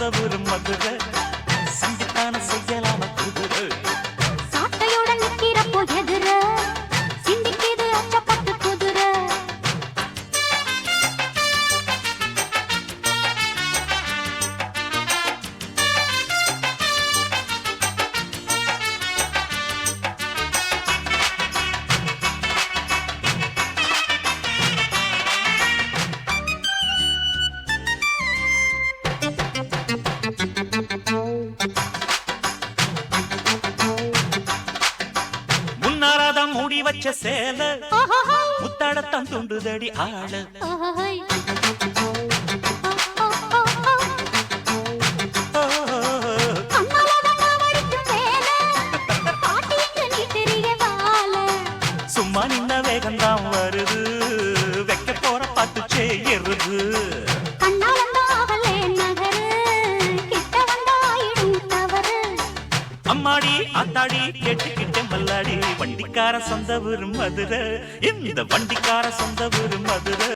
சொந்த ஊரு மதுரை சண்டித்தான செய்யலாம குதிரை சாட்டையோட நிக்கிறப்போ எதிர சிந்திக்கிது அச்சப்பட்டு குதிரை முன்னாராதான் மூடி வச்ச சேல முத்தாடத்தான் துண்டுதடி ஆள சும்மா நின்ன வேகம்தான் வருது வைக்க போற பாட்டு செய்யறது அம்மாடி ஆத்தாடி கேட்டுக்கிட்ட மல்லாடி வண்டிக்கார சொந்த ஊரு மதுரை இந்த வண்டிக்கார சொந்த ஊரு மதுரை